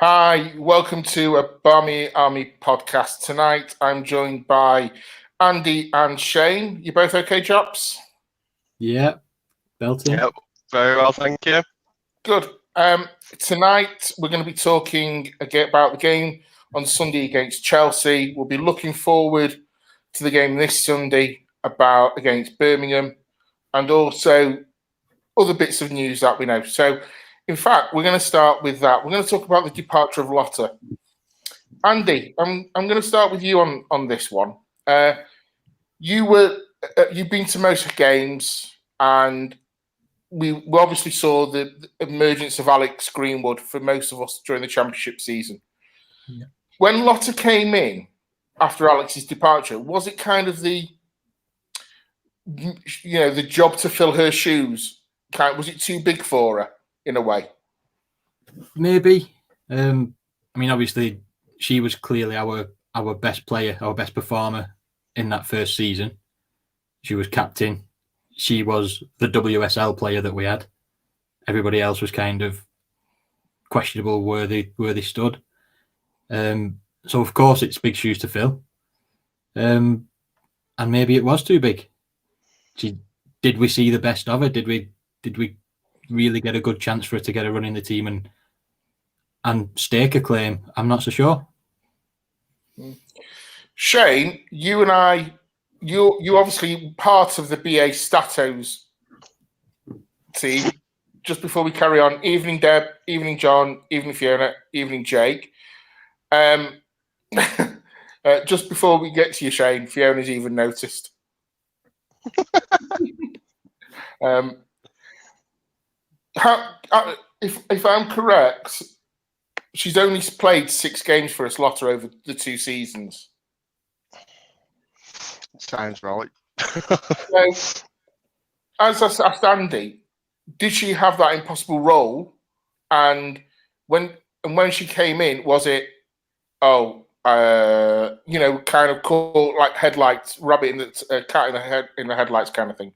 Hi, welcome to a Barmy Army podcast. Tonight I'm joined by Andy and Shane. You both okay, chaps? Yeah, belting. Yep, very well, thank you. Good. Tonight we're going to be talking again about the game on Sunday against Chelsea. We'll be looking forward to the game this Sunday against Birmingham, and also other bits of news that we know. So, in fact, we're going to start with that. We're going to talk about the departure of Lotta. Andy, I'm going to start with you on this one. You've been to most games, and we obviously saw the emergence of Alex Greenwood for most of us during the Championship season. Yeah. When Lotta came in after Alex's departure, was it kind of the job to fill her shoes? Was it too big for her in a way? Maybe. Obviously, she was clearly our best player, our best performer in that first season. She was captain. She was the WSL player that we had. Everybody else was kind of questionable where they stood. So of course it's big shoes to fill. And maybe it was too big. Did we see the best of her? Did we really get a good chance for her to get a run in the team and stake a claim? I'm not so sure. Shane, you and I, you obviously part of the BA Statos team. Just before we carry on, evening Deb, evening John, evening Fiona, evening Jake. Just before we get to you, Shane, Fiona's even noticed. If I'm correct, she's only played 6 games for us, Lotta, over the 2 seasons. Sounds right. So, as I asked Andy, did she have that impossible role? And when she came in, was it kind of caught like headlights, rabbit in the cat in the headlights kind of thing?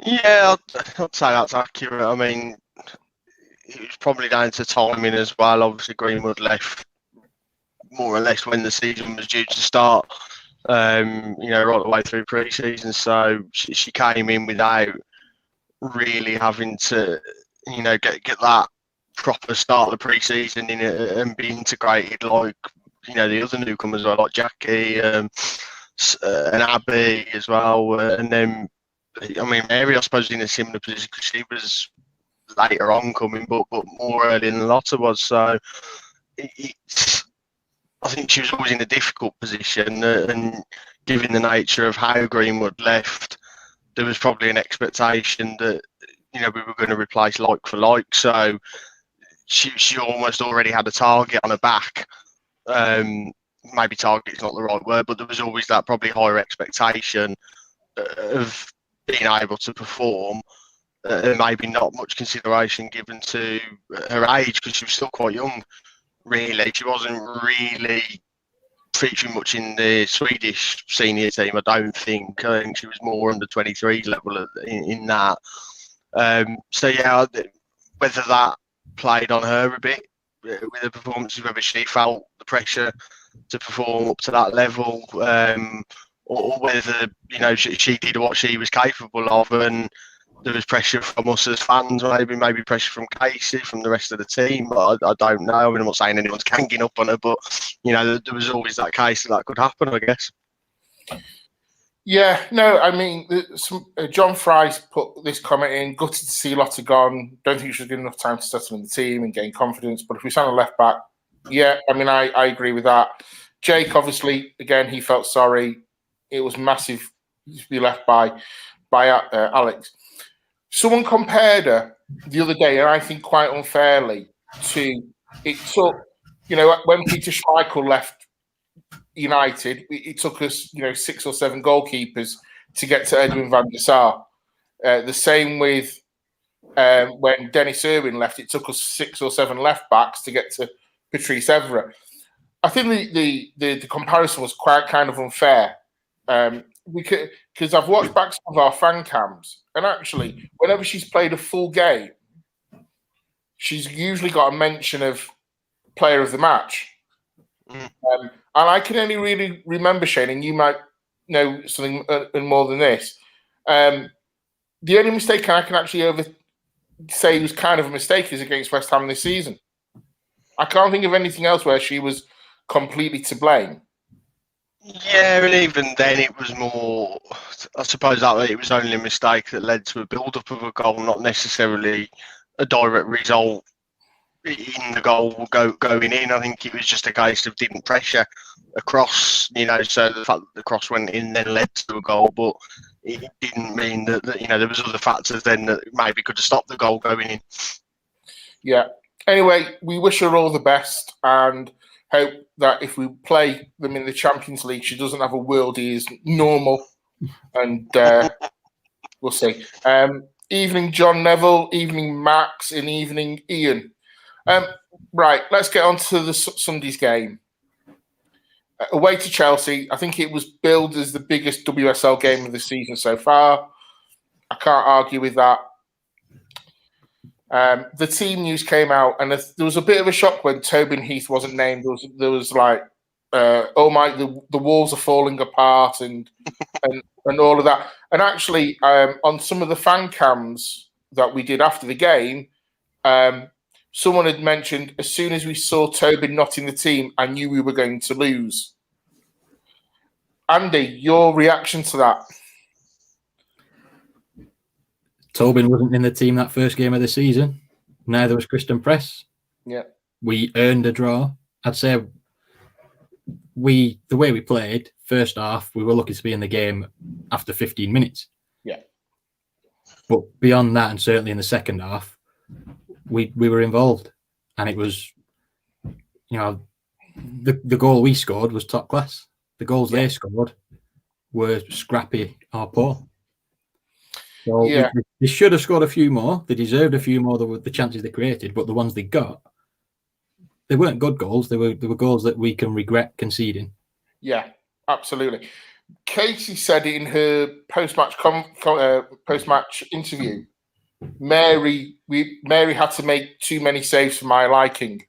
Yeah, I'd say that's accurate. I mean, it was probably down to timing as well. Obviously, Greenwood left more or less when the season was due to start. Right the way through pre-season, so she came in without really having to, get that proper start of the pre-season in it and be integrated like, the other newcomers are like Jackie and Abby as well, and then Mary, I suppose, in a similar position because she was later on coming, but more early than Lotta was. So I think she was always in a difficult position, and given the nature of how Greenwood left, there was probably an expectation that we were going to replace like for like. So she almost already had a target on her back. Maybe target's not the right word, but there was always that probably higher expectation of being able to perform. And maybe not much consideration given to her age because she was still quite young. Really, she wasn't really featuring much in the Swedish senior team. I don't think. I think she was more under 23 level in that. So yeah, whether that played on her a bit with the performances, whether she felt the pressure to perform up to that level, or whether she did what she was capable of, and there was pressure from us as fans, maybe pressure from Casey, from the rest of the team. But I don't know. I'm not saying anyone's ganging up on her, but there was always that case that could happen, I guess. Yeah, no, John Fry's put this comment in, gutted to see Lotta gone, don't think she's given enough time to settle in the team and gain confidence, but if we sign a left back, yeah, I agree with that. Jake, obviously, again, he felt sorry. It was massive to be left by Alex. Someone compared her the other day, and I think quite unfairly, to it took, when Peter Schmeichel left United, it took us, 6 or 7 goalkeepers to get to Edwin van der Sar. The same with when Dennis Irwin left, it took us 6 or 7 left backs to get to Patrice Evra. I think the comparison was quite kind of unfair. Because I've watched back some of our fan cams, and actually, whenever she's played a full game, she's usually got a mention of player of the match. Mm. And I can only really remember, Shane, and you might know something more than this. The only mistake I can actually say was kind of a mistake is against West Ham this season. I can't think of anything else where she was completely to blame. Yeah, and even then it was more, I suppose that it was only a mistake that led to a build-up of a goal, not necessarily a direct result in the goal going in. I think it was just a case of didn't pressure across, so the fact that the cross went in then led to a goal, but it didn't mean that there was other factors then that maybe could have stopped the goal going in. Yeah. Anyway, we wish her all the best and hope that if we play them in the Champions League, she doesn't have a worldie is normal. And we'll see. Evening, John Neville. Evening, Max. And evening, Ian. Right, let's get on to the Sunday's game. Away to Chelsea. I think it was billed as the biggest WSL game of the season so far. I can't argue with that. The team news came out, and there was a bit of a shock when Tobin Heath wasn't named. There was like, oh my, the walls are falling apart, and all of that. And actually, on some of the fan cams that we did after the game, someone had mentioned as soon as we saw Tobin not in the team, I knew we were going to lose. Andy, your reaction to that? Tobin wasn't in the team that first game of the season. Neither was Kristen Press. Yeah. We earned a draw. I'd say the way we played, first half, we were lucky to be in the game after 15 minutes. Yeah. But beyond that, and certainly in the second half, we were involved. And it was, the goal we scored was top class. The goals they scored were scrappy or poor. So they should have scored a few more. They deserved a few more than the chances they created, but the ones they got, they weren't good goals. They were goals that we can regret conceding. Yeah, absolutely. Katie said in her post-match interview, Mary had to make too many saves for my liking,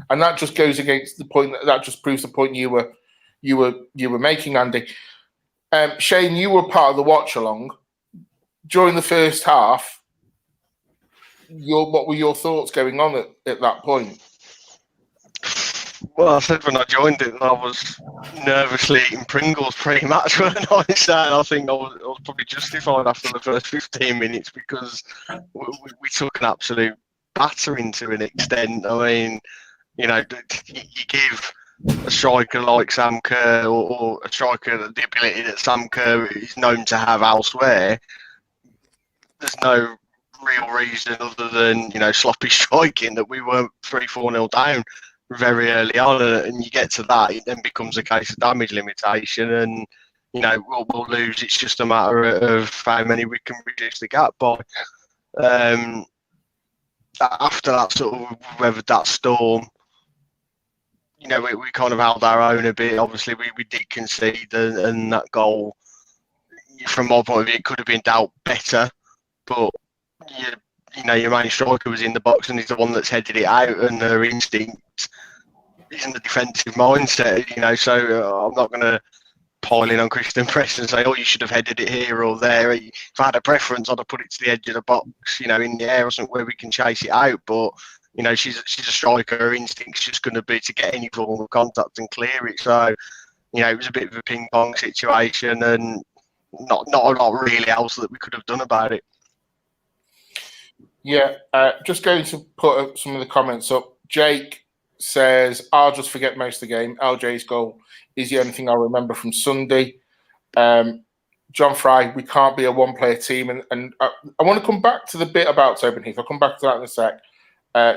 and that just goes against the point. That just proves the point you were making, Andy. Shane, you were part of the watch along. During the first half, what were your thoughts going on at that point? Well, I said when I joined it, I was nervously eating Pringles pre-match, weren't I? So I think I was probably justified after the first 15 minutes because we took an absolute battering to an extent. I mean, you give a striker like Sam Kerr or a striker the ability that Sam Kerr is known to have elsewhere, there's no real reason other than, sloppy striking that we weren't 3-4-0 down very early on. And you get to that, it then becomes a case of damage limitation and, we'll lose. It's just a matter of how many we can reduce the gap by. After that sort of weathered that storm, we kind of held our own a bit. Obviously, we did concede and that goal, from my point of view, it could have been dealt better. But your main striker was in the box and he's the one that's headed it out, and her instinct isn't the defensive mindset. So I'm not going to pile in on Kristen Press and say, oh, you should have headed it here or there. If I had a preference, I'd have put it to the edge of the box, in the air or something where we can chase it out. But she's a striker. Her instinct's just going to be to get any form of contact and clear it. So it was a bit of a ping pong situation and not a lot really else that we could have done about it. Yeah, just going to put up some of the comments up. Jake says, I'll just forget most of the game. LJ's goal is the only thing I'll remember from Sunday. John Fry, we can't be a one-player team. And I want to come back to the bit about Tobin Heath. I'll come back to that in a sec.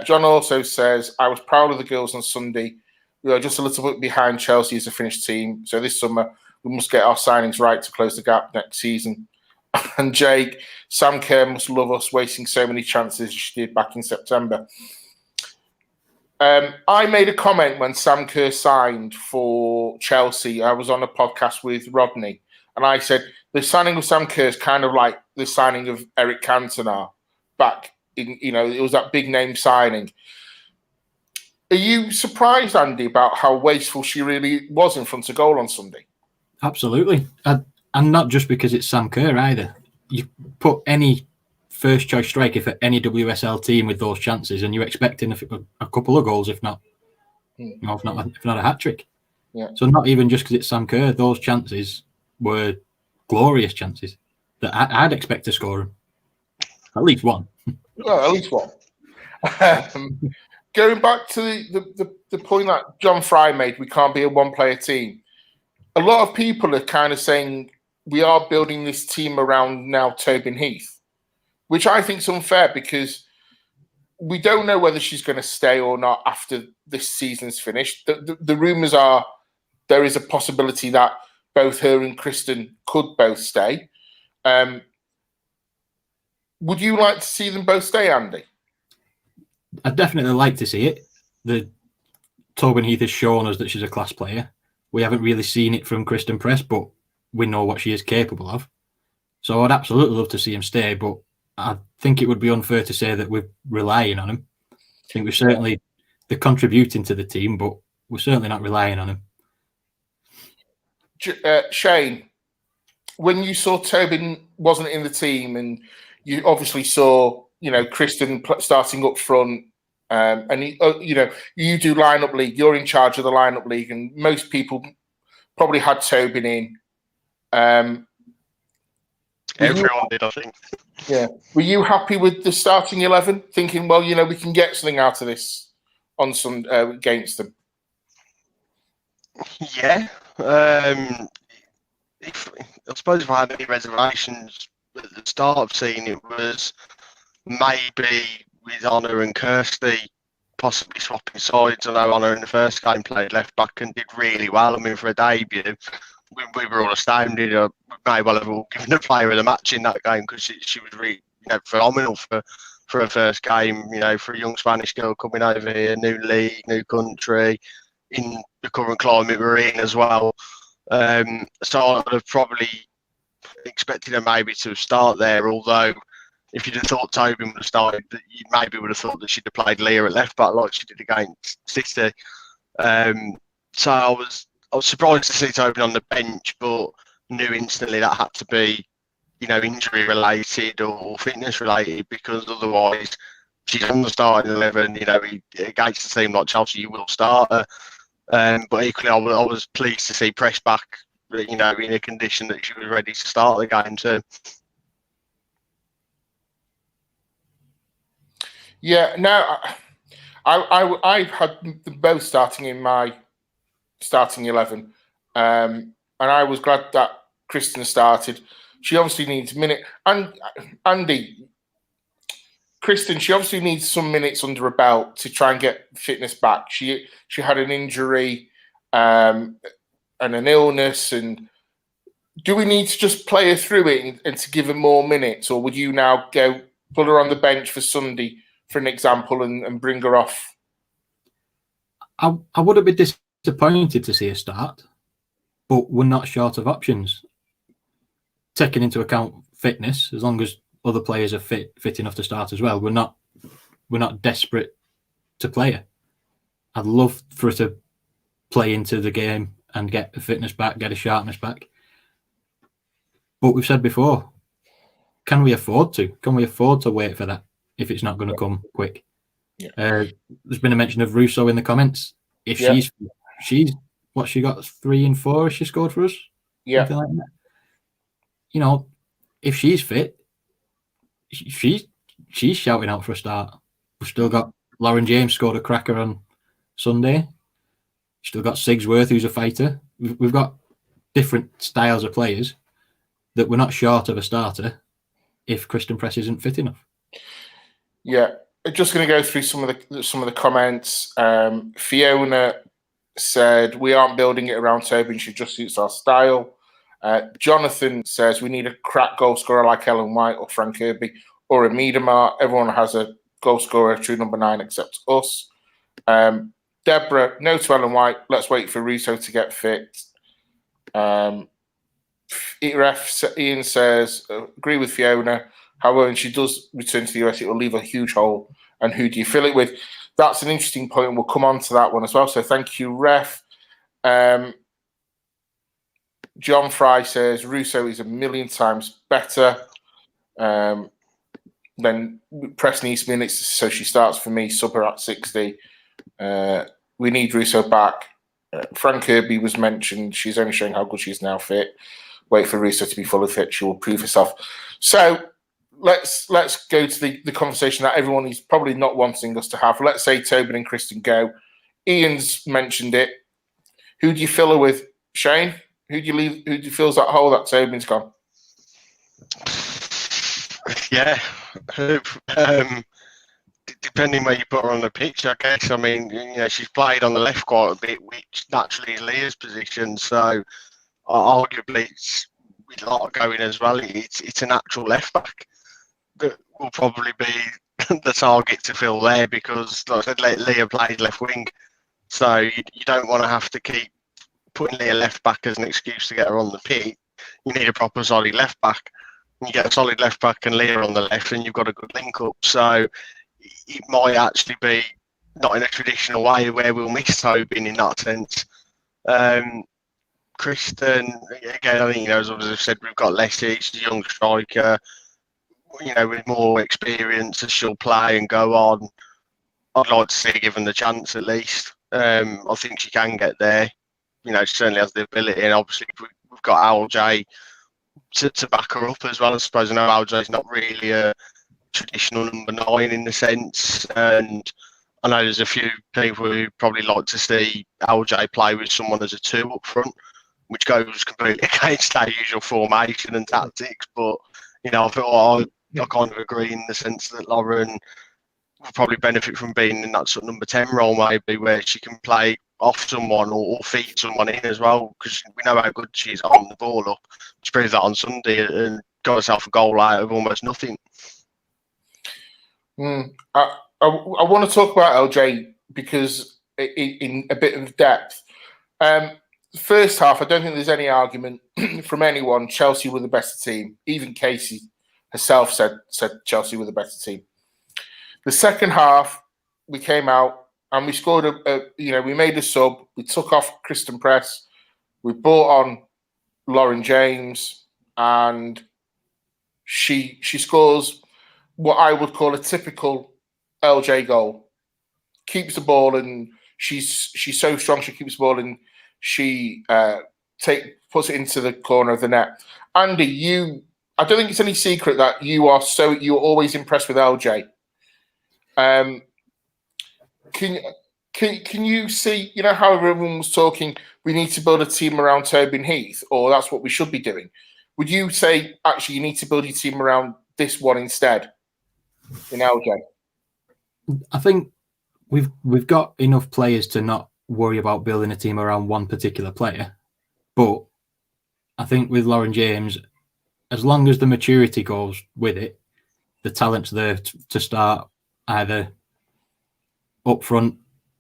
John also says, I was proud of the girls on Sunday. We are just a little bit behind Chelsea as a finished team. So this summer, we must get our signings right to close the gap next season. And Jake, Sam Kerr must love us wasting so many chances as she did back in September. I made a comment when Sam Kerr signed for Chelsea. I was on a podcast with Rodney, and I said the signing of Sam Kerr is kind of like the signing of Eric Cantona back in, it was that big name signing. Are you surprised, Andy, about how wasteful she really was in front of goal on Sunday? Absolutely. And not just because it's Sam Kerr either. You put any first choice striker for any WSL team with those chances, and you're expecting a couple of goals, if not, if not a hat trick. Yeah. So not even just because it's Sam Kerr, those chances were glorious chances that I'd expect to score them. At least one. Well, at least one. Going back to the point that John Fry made, we can't be a one-player team. A lot of people are kind of saying we are building this team around now Tobin Heath, which I think is unfair because we don't know whether she's going to stay or not after this season's finished. The rumours are there is a possibility that both her and Kristen could both stay. Would you like to see them both stay, Andy? I'd definitely like to see it. The Tobin Heath has shown us that she's a class player. We haven't really seen it from Kristen Press, but we know what she is capable of. So I'd absolutely love to see him stay, but I think it would be unfair to say that we're relying on him. I think they're contributing to the team, but we're certainly not relying on him. Shane, when you saw Tobin wasn't in the team and you obviously saw, Kristen starting up front, and you do lineup league. You're in charge of the lineup league, and most people probably had Tobin in. Everyone did, I think. Yeah. Were you happy with the starting 11? Thinking, well, we can get something out of this on some against them. Yeah. I suppose if I had any reservations at the start of seeing it was maybe with Honor and Kirsty possibly swapping sides. I know Honor in the first game played left back and did really well. I mean, for a debut, we were all astounded. We may well have all given the player of the match in that game because she was really phenomenal for her first game. For a young Spanish girl coming over here, new league, new country, in the current climate we're in as well. So I would have probably expected her maybe to start there, although if you'd have thought Tobin would have started, you maybe would have thought that she'd have played Leah at left back like she did against City. So I was surprised to see Tobin on the bench, but knew instantly that had to be, injury related or fitness related, because otherwise she's on the starting 11. Against a team like Chelsea, you will start her. But equally, I was pleased to see Press back, in a condition that she was ready to start the game too. Yeah, no, I had them both starting in my starting 11, and I was glad that Kristen started. She obviously needs a minute, and Andy, Kristen, she obviously needs some minutes under her belt to try and get fitness back. She had an injury and an illness, and do we need to just play her through it and to give her more minutes, or would you now go put her on the bench for Sunday, for an example, and bring her off? I would have been disappointed to see her start, but we're not short of options. Taking into account fitness, as long as other players are fit enough to start as well, we're not desperate to play her. I'd love for her to play into the game and get the fitness back, get a sharpness back. But we've said before, can we afford to? Can we afford to wait for that if it's not going to come quick? Yeah. There's been a mention of Russo in the comments. If she's what, she got 3 and 4 she scored for us? Yeah. Something like that. If she's fit, she's shouting out for a start. We've still got Lauren James scored a cracker on Sunday. Still got Sigsworth, who's a fighter. We've got different styles of players that we're not short of a starter if Kristen Press isn't fit enough. Yeah, just going to go through some of the comments. Fiona said we aren't building it around Tobin; she just suits our style. Jonathan says we need a crack goal scorer like Ellen White or Frank Kirby or a Miedemar. Everyone has a goal scorer, true number 9, except us. Deborah, no to Ellen White. Let's wait for Russo to get fit. Ian says, agree with Fiona. However, when she does return to the US, it will leave a huge hole. And who do you fill it with? that's an interesting point, and we'll come on to that one as well. So thank you, Ref. John Fry says Russo is a million times better than Press needs minutes, so she starts for me, sub her at 60. We need Russo back. Frank Kirby was mentioned. She's only showing how good she is now fit. Wait for Russo to be fully fit. She will prove herself. So let's go to the conversation that everyone is probably not wanting us to have. Let's say Tobin and Kristen go. Ian's mentioned it. Who do you fill her with? Shane? Who do you leave? Who do you fill's that hole that Tobin's gone? Yeah. Depending where you put her on the pitch, I guess. I mean, she's played on the left quite a bit, which naturally is Leah's position. So arguably, it's with a lot going as well. It's a natural left back that will probably be the target to fill there because, like I said, Leah plays left wing. So you don't want to have to keep putting Leah left back as an excuse to get her on the pitch. You need a proper solid left back. You get a solid left back and Leah on the left, and you've got a good link up. So it might actually be not in a traditional way where we'll miss Tobin in that sense. Kristen, again, I think, as I've said, we've got Leslie, she's a young striker, with more experience as she'll play and go on. I'd like to see her given the chance at least. I think she can get there. She certainly has the ability, and obviously we've got LJ to back her up as well. I suppose I know LJ's not really a traditional number 9 in the sense, and I know there's a few people who probably like to see LJ play with someone as a 2 up front, which goes completely against our usual formation and tactics. But I kind of agree in the sense that Lauren will probably benefit from being in that sort of number 10 role, maybe, where she can play off someone or feed someone in as well, because we know how good she is on the ball up. She proved that on Sunday and got herself a goal out of almost nothing. I want to talk about LJ because in a bit of depth. First half, I don't think there's any argument from anyone. Chelsea were the better team. Even Casey herself said Chelsea were the better team. The second half, we came out and we scored we made a sub. We took off Kristen Press. We brought on Lauren James, and she scores what I would call a typical LJ goal. Keeps the ball, and she's so strong. She keeps the ball, and she puts it into the corner of the net. Andy, I don't think it's any secret that you're always impressed with LJ. Can you see, how everyone was talking, we need to build a team around Tobin Heath, or that's what we should be doing? Would you say, actually, you need to build your team around this one instead, in LJ? I think we've got enough players to not worry about building a team around one particular player. But I think with Lauren James, as long as the maturity goes with it, the talent's there to start either up front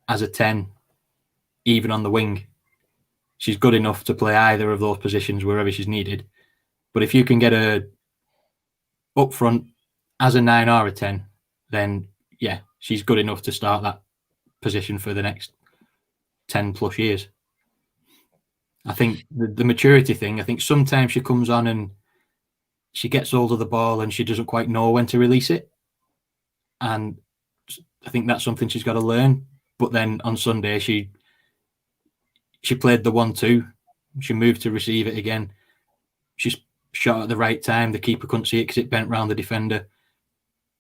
as a 10, even on the wing. She's good enough to play either of those positions wherever she's needed. But if you can get her up front as a 9 or a 10, then yeah, she's good enough to start that position for the next 10 plus years. I think the maturity thing, I think sometimes she comes on and she gets hold of the ball and she doesn't quite know when to release it. And I think that's something she's got to learn. But then on Sunday, she played the 1-2. She moved to receive it again. She's shot at the right time. The keeper couldn't see it because it bent round the defender.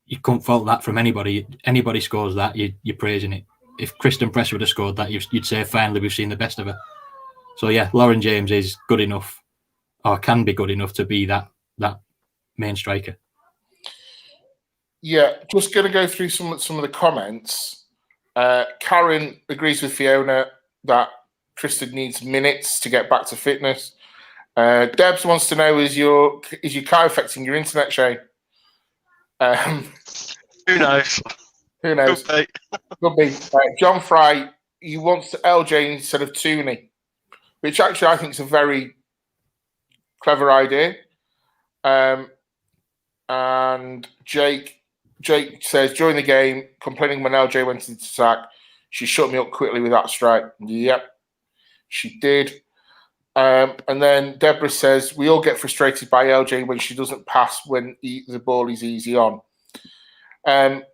You couldn't fault that from anybody. Anybody scores that, you're praising it. If Kristen Press would have scored that, you'd say, finally, we've seen the best of her. So, yeah, Lauren James is good enough, or can be good enough, to be that main striker. Yeah, just going to go through some of the comments. Karen agrees with Fiona that Kristen needs minutes to get back to fitness. Debs wants to know, is your car affecting your internet, Shane? Who knows? Who knows? Could be. John Fry, he wants LJ instead of Tooney, which actually I think is a very clever idea. And Jake Jake says, during the game, complaining when LJ went into sack, she shut me up quickly with that strike. Yep, she did. And then Deborah says, we all get frustrated by LJ when she doesn't pass when the ball is easy on. And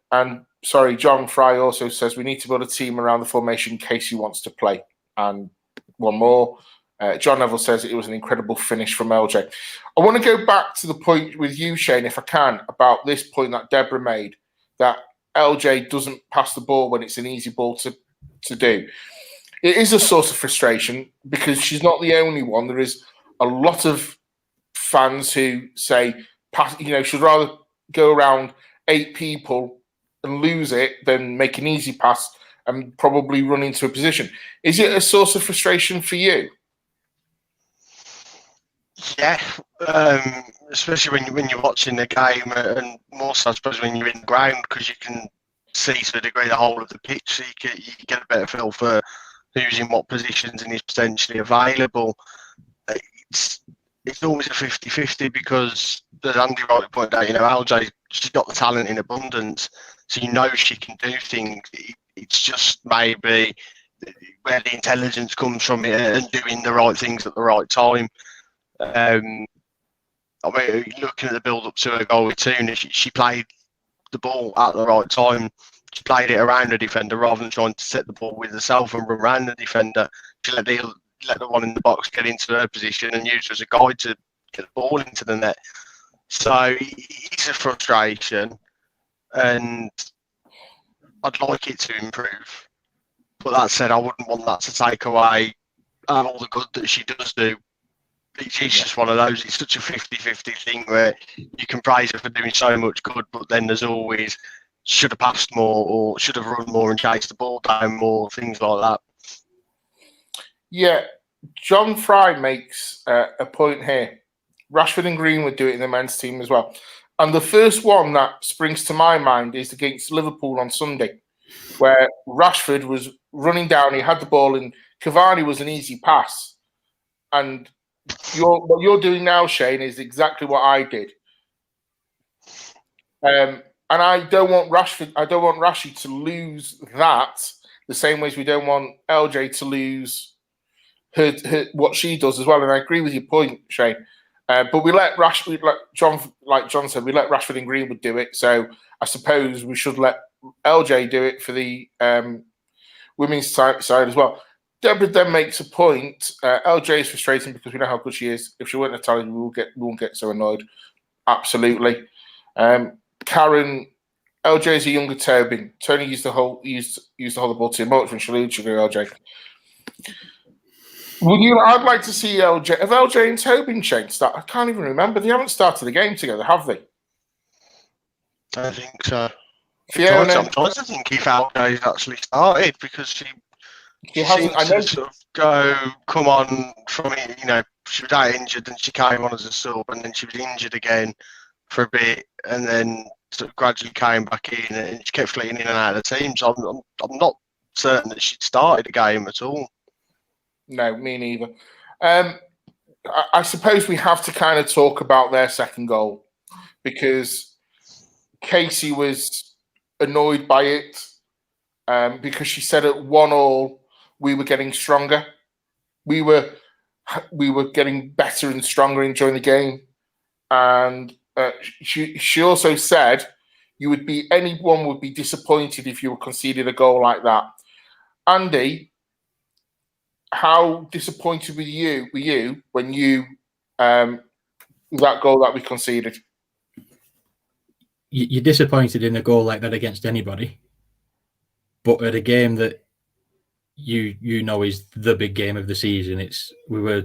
sorry, John Fry also says, we need to build a team around the formation Casey wants to play. And one more. John Neville says it was an incredible finish from LJ. I want to go back to the point with you, Shane, if I can, about this point that Deborah made, that LJ doesn't pass the ball when it's an easy ball to do. It is a source of frustration because she's not the only one. There is a lot of fans who say, she'd rather go around 8 people and lose it than make an easy pass and probably run into a position. Is it a source of frustration for you? Yeah, especially when you're watching the game, and more so I suppose when you're in the ground, because you can see to a degree the whole of the pitch, so you get a better feel for who's in what positions and is potentially available. It's always a 50-50 because, as Andy rightly pointed out, LJ, she's got the talent in abundance, so she can do things. It's just maybe where the intelligence comes from and doing the right things at the right time. Looking at the build-up to her goal with Tuna, she played the ball at the right time. She played it around the defender rather than trying to set the ball with herself and run around the defender. She let the one in the box get into her position and use her as a guide to get the ball into the net. So it's a frustration, and I'd like it to improve. But that said, I wouldn't want that to take away all the good that she does do. It's just one of those. It's such a 50-50 thing where you can praise her for doing so much good, but then there's always should have passed more or should have run more and chased the ball down more, things like that. Yeah, John Fry makes a point here. Rashford and Greenwood do it in the men's team as well. And the first one that springs to my mind is against Liverpool on Sunday, where Rashford was running down, he had the ball, and Cavani was an easy pass. And what you're doing now, Shane, is exactly what I did. And I don't want Rashi to lose that the same way as we don't want LJ to lose her what she does as well. And I agree with your point, Shane. But we let Rashford, like John said, we let Rashford and Greenwood do it. So I suppose we should let LJ do it for the women's side as well. Deborah then makes a point. LJ is frustrating because we know how good she is. If she weren't Italian, we won't get so annoyed. Absolutely. Karen, LJ is a younger Tobin. Tony used to hold the ball too much when she leads LJ. I'd like to see LJ. Have LJ and Tobin changed that? I can't even remember. They haven't started the game together, have they? I think so. Fiona, I'm trying to think if LJ's actually started because she hasn't. I know. Sort of come on from it. She was out injured and she came on as a sub, and then she was injured again for a bit, and then sort of gradually came back in, and she kept flitting in and out of the team. So I'm not certain that she'd started the game at all. No, me neither. I suppose we have to kind of talk about their second goal because Casey was annoyed by it because she said at 1-1 we were getting stronger. We were getting better and stronger enjoying the game, and she also said anyone would be disappointed if you were conceded a goal like that. Andy, how disappointed were you when you that goal that we conceded? You're disappointed in a goal like that against anybody, but at a game that you know is the big game of the season. We were,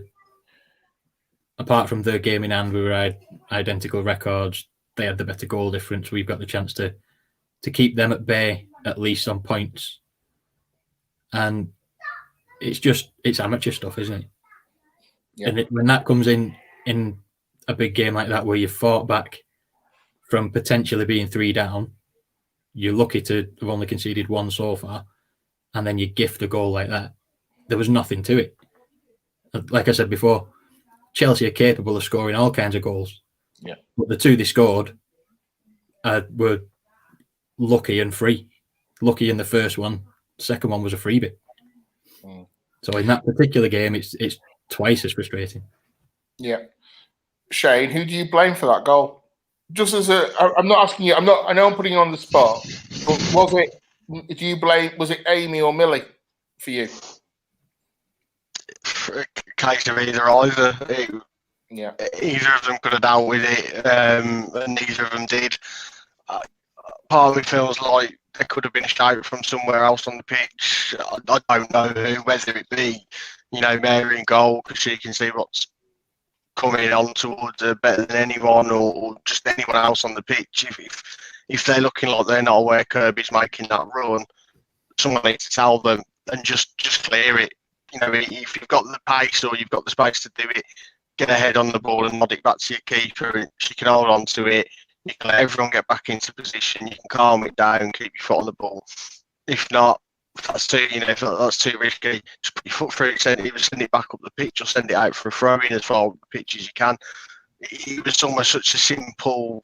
apart from their game in hand, we were identical records. They had the better goal difference. We've got the chance to keep them at bay, at least on points. And it's amateur stuff, isn't it? Yeah. And when that comes in a big game like that, where you've fought back from potentially being 3 down, you're lucky to have only conceded 1 so far, and then you gift a goal like that. There was nothing to it. Like I said before, Chelsea are capable of scoring all kinds of goals. Yeah. But the 2 they scored were lucky and free. Lucky in the first one, the second one was a freebie. So in that particular game, it's twice as frustrating. Yeah. Shane, who do you blame for that goal? Just as I'm not asking you. I know I'm putting you on the spot, but was it Amy or Millie for you? Case of either. Yeah. Either of them could have dealt with it, and neither of them did. Part of me feels like there could have been a shout from somewhere else on the pitch. I don't know who, whether it be, Mary in goal, because she can see what's coming on towards her better than anyone, or just anyone else on the pitch. If they're looking like they're not aware Kirby's making that run, someone needs to tell them and just clear it. If you've got the pace or you've got the space to do it, get ahead on the ball and nod it back to your keeper, and she can hold on to it. You can let everyone get back into position. You can calm it down, keep your foot on the ball. If not, if that's too risky, just put your foot through it, send it back up the pitch, or send it out for a throw-in as far up the pitch as you can. It was almost such a simple,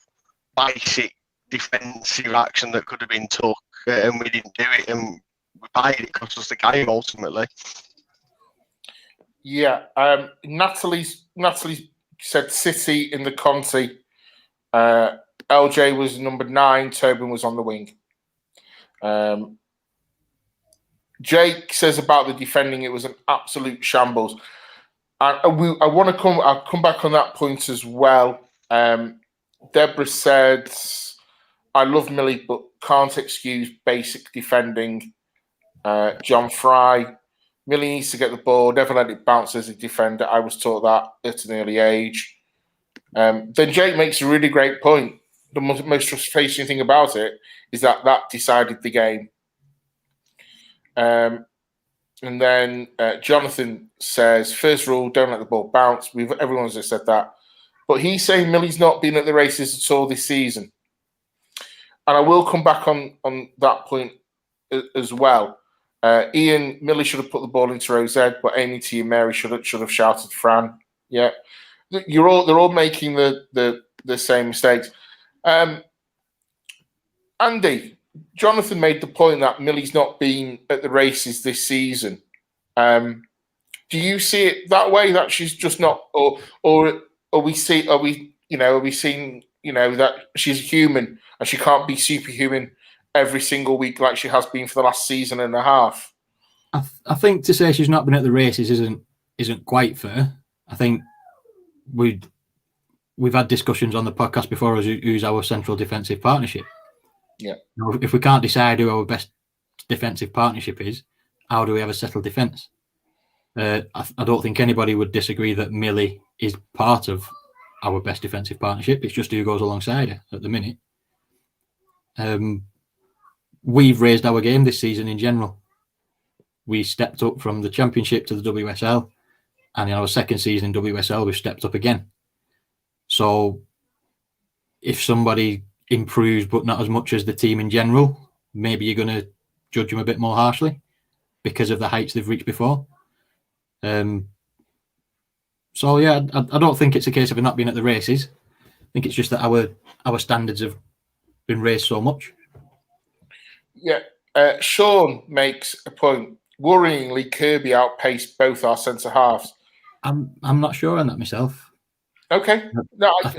basic defensive action that could have been took, and we didn't do it, and we paid. It cost us the game ultimately. Yeah, Natalie said City in the Conti. LJ was number 9. Tobin was on the wing. Jake says about the defending, it was an absolute shambles. I'll come back on that point as well. Deborah said, I love Millie, but can't excuse basic defending. John Fry, Millie needs to get the ball, never let it bounce as a defender. I was taught that at an early age. Then Jake makes a really great point. The most frustrating thing about it is that decided the game. And then Jonathan says, first rule, don't let the ball bounce. Everyone's just said that. But he's saying Millie's not been at the races at all this season. And I will come back on that point as well. Ian, Millie should have put the ball into Rosette, but Amy T and Mary should have shouted Fran. Yeah. They're all making the same mistakes. Andy, Jonathan made the point that Millie's not been at the races this season. Do you see it that way, that she's just not, or are we seeing that she's a human and she can't be superhuman every single week like she has been for the last season and a half? I think to say she's not been at the races isn't quite fair. I think we've had discussions on the podcast before as who's our central defensive partnership. Yeah. If we can't decide who our best defensive partnership is, how do we have a settled defence? I don't think anybody would disagree that Millie is part of our best defensive partnership. It's just who goes alongside her at the minute. We've raised our game this season in general. We stepped up from the Championship to the WSL, and in our second season in WSL, we've stepped up again. So if somebody improves but not as much as the team in general, maybe you're going to judge them a bit more harshly because of the heights they've reached before. So yeah, I don't think it's a case of it not being at the races. I think it's just that our standards have been raised so much. Yeah, Sean makes a point. Worryingly, Kirby outpaced both our centre halves. I'm not sure on that myself. Okay, no, I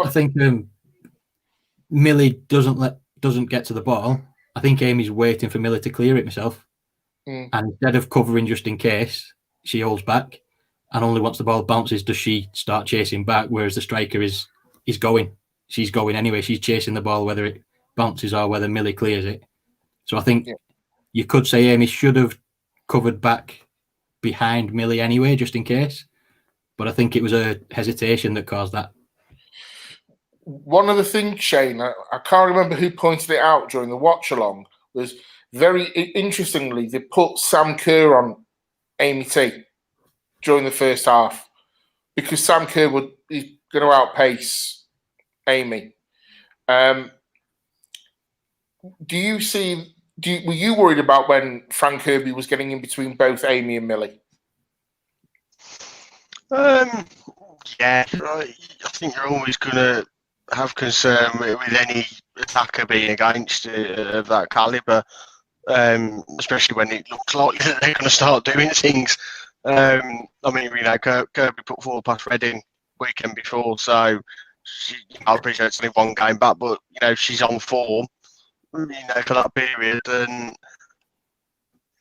think Millie doesn't get to the ball. I think Amy's waiting for Millie to clear it herself, and instead of covering just in case, she holds back, and only once the ball bounces does she start chasing back. Whereas the striker is going. She's going anyway. She's chasing the ball whether it bounces or whether Millie clears it. So I think you could say Amy should have covered back behind Millie anyway, just in case. But I think it was a hesitation that caused that. One of the things, Shane, I can't remember who pointed it out during the watch along, was very interestingly, they put Sam Kerr on Amy T during the first half because Sam Kerr is going to outpace Amy. Were you worried about when Frank Kirby was getting in between both Amy and Millie? Yeah, I think you're always going to have concern with any attacker being against of that calibre, especially when it looks like they're going to start doing things. I mean, Kirby put 4 past Reading weekend before, so I appreciate it's only 1 game back, but she's on form, for that period, and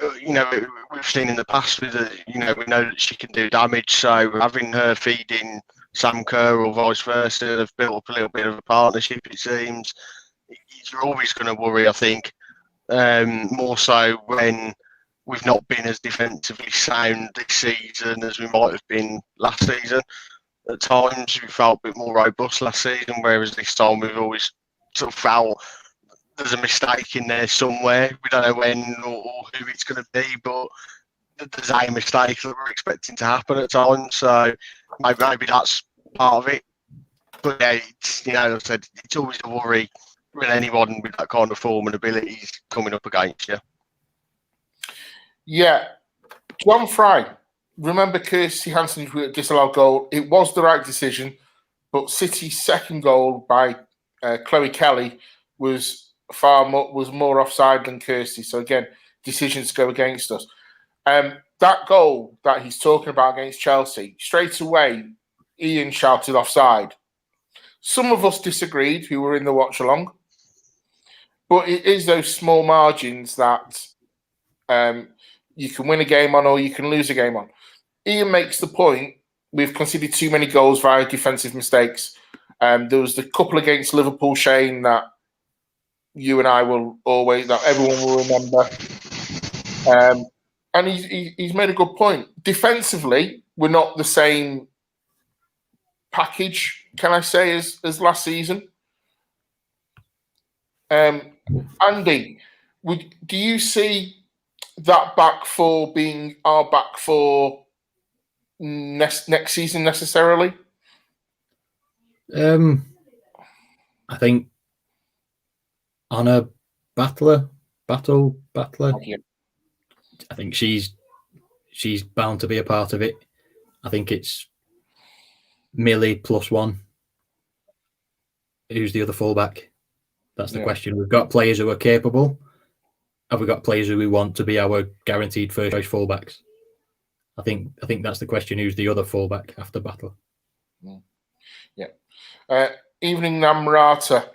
we've seen in the past with her, we know that she can do damage. So having her feeding Sam Kerr or vice versa, they've built up a little bit of a partnership. It seems you're always going to worry, I think, more so when we've not been as defensively sound this season as we might have been last season. At times, we felt a bit more robust last season, whereas this time we've always sort of felt there's a mistake in there somewhere. We don't know when or who it's going to be, but there's a mistake that we're expecting to happen at times. So maybe that's part of it. But yeah, it's, as I said, it's always a worry when anyone with that kind of form and ability is coming up against you. Yeah. John Fry, remember Kirsty Hansen's disallowed goal? It was the right decision, but City's second goal by Chloe Kelly was more offside than Kirsty. So again, decisions go against us. That goal that he's talking about against Chelsea, straight away, Ian shouted offside. Some of us disagreed who were in the watch along, but it is those small margins that you can win a game on or you can lose a game on. Ian makes the point, we've conceded too many goals via defensive mistakes. There was the couple against Liverpool, Shane, that you and I that everyone will remember. And he's made a good point. Defensively, we're not the same package, can I say, as last season. Andy, do you see that back four being our back four next season necessarily? I think Anna Battler. Yeah. I think she's bound to be a part of it. I think it's Millie +1. Who's the other fullback? That's the question. We've got players who are capable. Have we got players who we want to be our guaranteed first choice fullbacks? I think that's the question. Who's the other fullback after Battler? Yeah. Evening Namrata.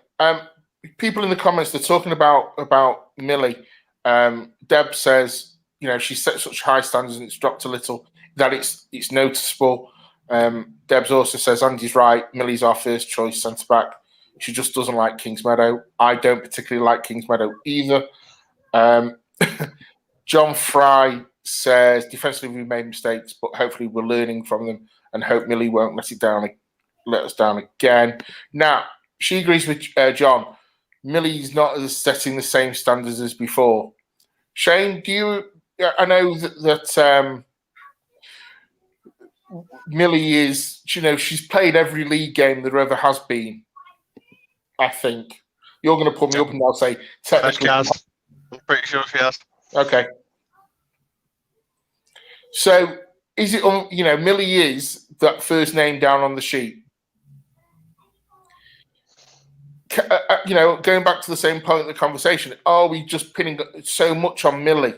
People in the comments, they're talking about Millie. Deb says, she set such high standards and it's dropped a little, that it's noticeable. Debs also says, Andy's right, Millie's our first choice centre-back. She just doesn't like Kingsmeadow. I don't particularly like Kingsmeadow either. John Fry says, defensively we made mistakes, but hopefully we're learning from them and hope Millie won't let us down again. Now, she agrees with John. Millie's not setting the same standards as before. Shane, I know that Millie is, she's played every league game there ever has been, I think. You're going to put me up and I'll say technically. I'm pretty sure she has. Okay. So, is it, Millie is that first name down on the sheet? Going back to the same point of the conversation, are we just pinning so much on Millie?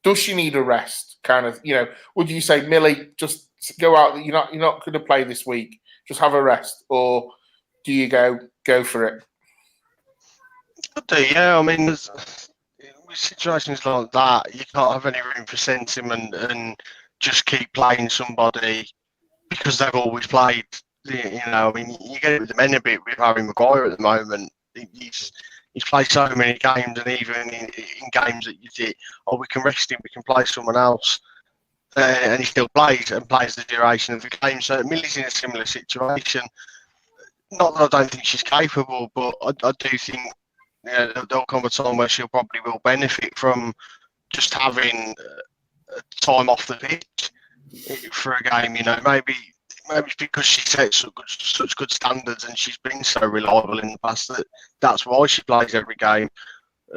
Does she need a rest? Kind of, would you say, Millie, just go out? You're not going to play this week. Just have a rest, or do you go for it? I do, yeah. I mean, with situations like that, you can't have any room for sentiment and just keep playing somebody because they've always played. I mean, you get it with the men a bit with Harry Maguire at the moment. He's played so many games, and even in games that you think, we can rest him, we can play someone else, and he still plays the duration of the game. So Millie's in a similar situation. Not that I don't think she's capable, but I do think there'll come a time where she'll probably will benefit from just having time off the pitch for a game. Maybe it's because she sets such good standards and she's been so reliable in the past that's why she plays every game.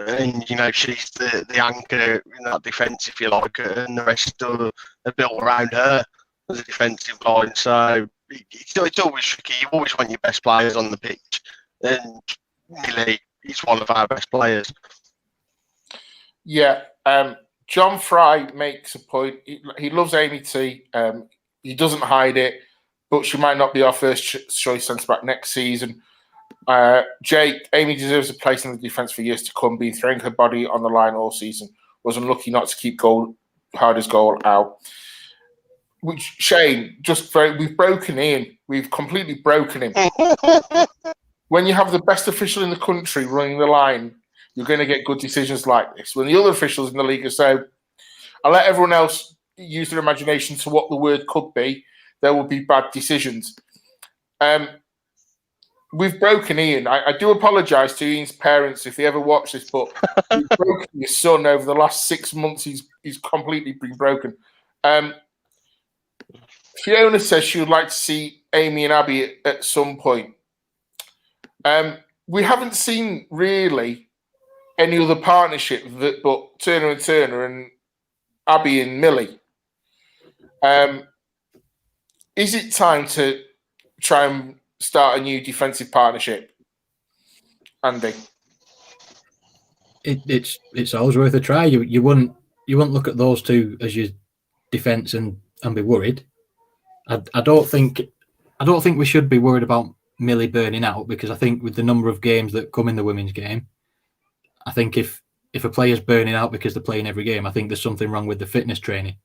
And she's the anchor in that defence, if you like, and the rest are built around her as a defensive line. So it's always tricky. You always want your best players on the pitch, and Millie he's one of our best players. Yeah, John Fry makes a point. He loves Amy T. He doesn't hide it, but she might not be our first choice centre back next season. Jake, Amy deserves a place in the defence for years to come. Been throwing her body on the line all season. Was unlucky not to keep Harder's goal out. Which Shane, we've broken in. We've completely broken him. When you have the best official in the country running the line, you're going to get good decisions like this. When the other officials in the league are so, I'll let everyone else use their imagination to what the word could be. There will be bad decisions. We've broken Ian. I do apologise to Ian's parents if they ever watch this, but we've broken your son over the last 6 months. He's completely been broken. Fiona says she would like to see Amy and Abby at some point. We haven't seen really any other partnership but Turner and Turner and Abby and Millie. Is it time to try and start a new defensive partnership, Andy? It's always worth a try. You wouldn't look at those two as your defence and be worried. I don't think we should be worried about Millie burning out, because I think with the number of games that come in the women's game, I think if a player's burning out because they're playing every game, I think there's something wrong with the fitness training.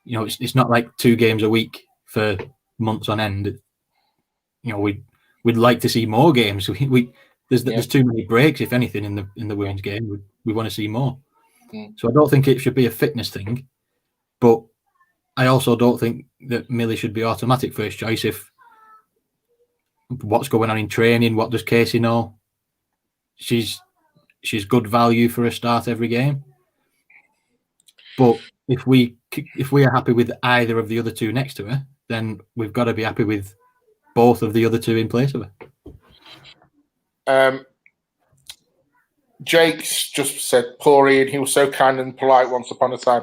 You know, it's not like 2 games a week for months on end. You know, we'd like to see more games. There's too many breaks, if anything, in the women's game. We want to see more. So I don't think it should be a fitness thing, but I also don't think that Millie should be automatic first choice. If what's going on in training, what does Casey know? She's good value for a start every game. But if we are happy with either of the other two next to her, then we've got to be happy with both of the other two in place of her. Jake's just said, poor Ian, he was so kind and polite once upon a time.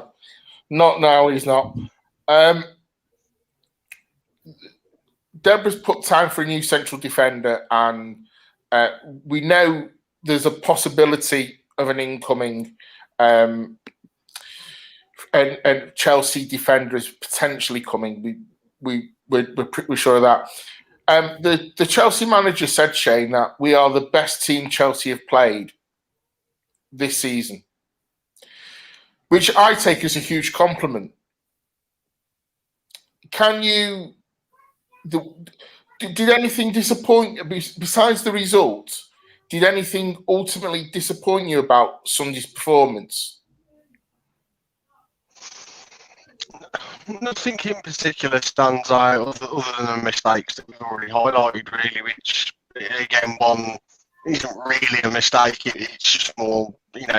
Not now, he's not. Deborah's put time for a new central defender, and we know there's a possibility of an incoming and Chelsea defender is potentially coming. We're pretty sure of that. The Chelsea manager said, Shane, that we are the best team Chelsea have played this season, which I take as a huge compliment. Can you... Did anything disappoint, besides the result, did anything ultimately disappoint you about Sunday's performance? Nothing in particular stands out other than the mistakes that we've already highlighted, really, which, again, one isn't really a mistake. It's just more,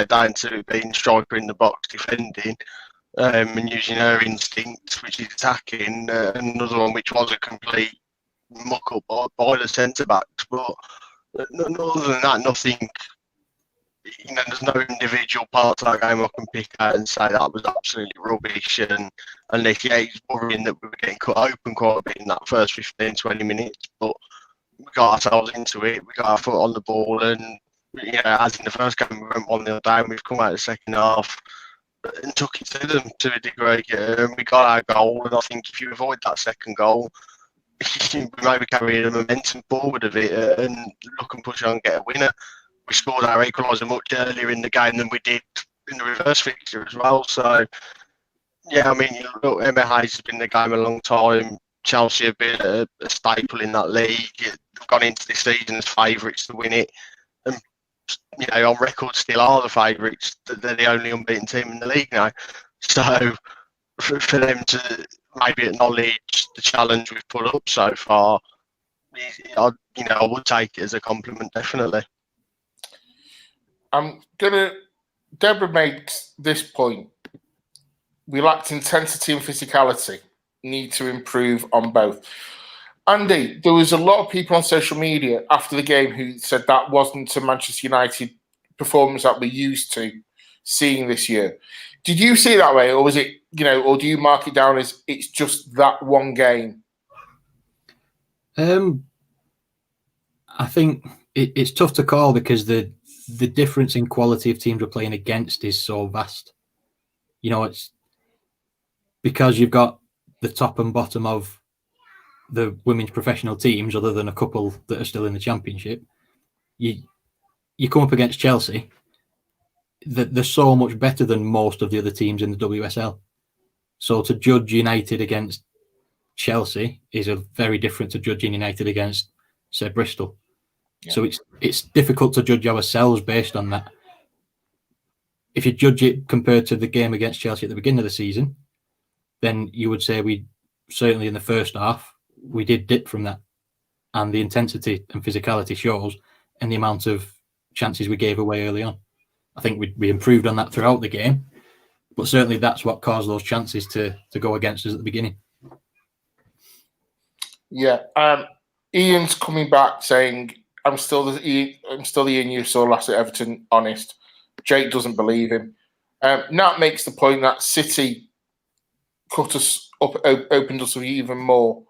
down to being striker in the box defending and using her instinct, which is attacking. Another one which was a complete muck-up by the centre-backs. But other than that, nothing... there's no individual parts of that game I can pick out and say that was absolutely rubbish. And it's worrying that we were getting cut open quite a bit in that first 15, 20 minutes. But we got ourselves into it. We got our foot on the ball. And, as in the first game, we went 1-0 down. We've come out the second half and took it to them to a degree. And we got our goal. And I think if you avoid that second goal, we maybe carry the momentum forward of it and look and push on and get a winner. We scored our equaliser much earlier in the game than we did in the reverse fixture as well. So, look, Emma Hayes has been in the game a long time. Chelsea have been a staple in that league. They've gone into this season as favourites to win it. And, on record still are the favourites. They're the only unbeaten team in the league now. So, for them to maybe acknowledge the challenge we've put up so far, I would take it as a compliment, definitely. Deborah makes this point. We lacked intensity and physicality. Need to improve on both. Andy, there was a lot of people on social media after the game who said that wasn't a Manchester United performance that we're used to seeing this year. Did you see it that way, or was it, or do you mark it down as it's just that one game? I think it's tough to call because the difference in quality of teams we're playing against is so vast. It's because you've got the top and bottom of the women's professional teams, other than a couple that are still in the Championship. You come up against Chelsea, that they're so much better than most of the other teams in the WSL. So to judge United against Chelsea is a very different to judging United against, say, Bristol. Yeah. So it's difficult to judge ourselves based on that. If you judge it compared to the game against Chelsea at the beginning of the season, then you would say we certainly in the first half we did dip from that, and the intensity and physicality shows, and the amount of chances we gave away early on. I think we improved on that throughout the game, but certainly that's what caused those chances to go against us at the beginning. Yeah, Ian's coming back saying, I'm still the Ian you saw last at Everton, honest. Jake doesn't believe him. Nat makes the point that City cut us up, opened us up even more.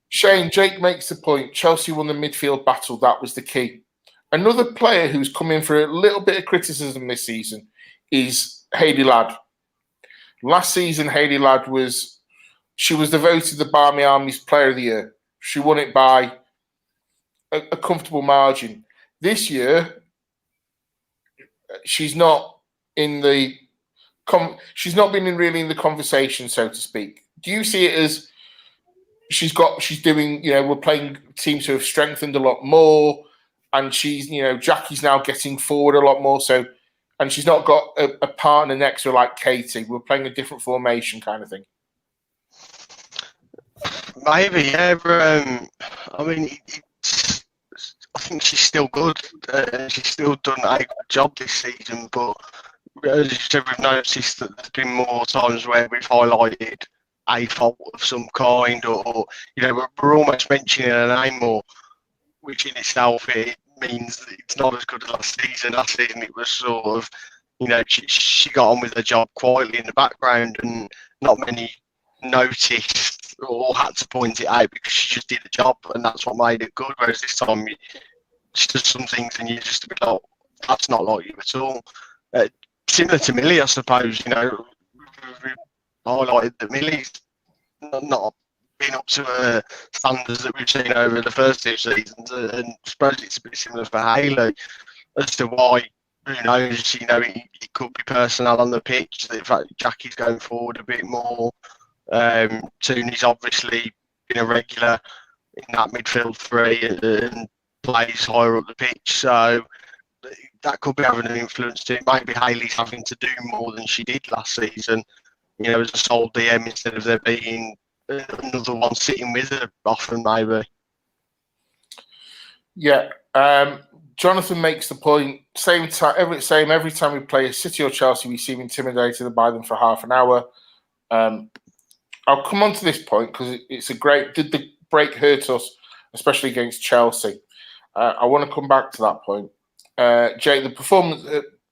Shane, Jake makes the point, Chelsea won the midfield battle, that was the key. Another player who's come in for a little bit of criticism this season is Hayley Ladd. Last season, Hayley Ladd was devoted the Barmy Army's Player of the Year. She won it by a comfortable margin. This year, she's not in the she's not been really in the conversation, so to speak. Do you see it as she's doing, we're playing teams who have strengthened a lot more, and she's, Jackie's now getting forward a lot more, so, and she's not got a partner next to her like Katie. We're playing a different formation kind of thing. Maybe, yeah. I mean, I think she's still good. She's still done a good job this season, but as you said, we've noticed that there's been more times where we've highlighted a fault of some kind, or we're almost mentioning her name more, which in itself it means that it's not as good as last season. Last season it was sort of, she got on with her job quietly in the background, and not many noticed or had to point it out because she just did the job, and that's what made it good. Whereas this time she does some things and you're just a bit like, that's not like you at all. Similar to Millie, I suppose. We highlighted that Millie's not been up to standards that we've seen over the first two seasons, and I suppose it's a bit similar for Hayley as to why. Who knows? It could be personnel on the pitch. In fact, Jackie's going forward a bit more. Tooney's obviously been a regular in that midfield three and plays higher up the pitch, so that could be having an influence too. Maybe Hayley's having to do more than she did last season, as a sole DM instead of there being another one sitting with her often, maybe. Yeah, Jonathan makes the point. Every time we play City or Chelsea, we seem intimidated by them for half an hour. I'll come on to this point because it's a great. Did the break hurt us, especially against Chelsea? I want to come back to that point. Jake, the performance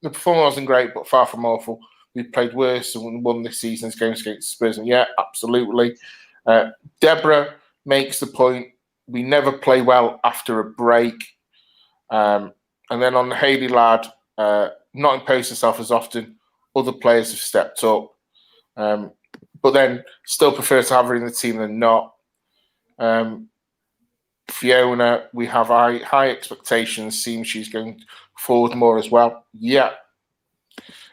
wasn't great, but far from awful. We played worse and won this season's games against Spurs, and yeah, absolutely. Deborah makes the point. We never play well after a break. And then on the Hayley Ladd, not imposed herself as often. Other players have stepped up. But then still prefer to have her in the team than not. Fiona, we have high expectations. Seems she's going forward more as well. Yeah.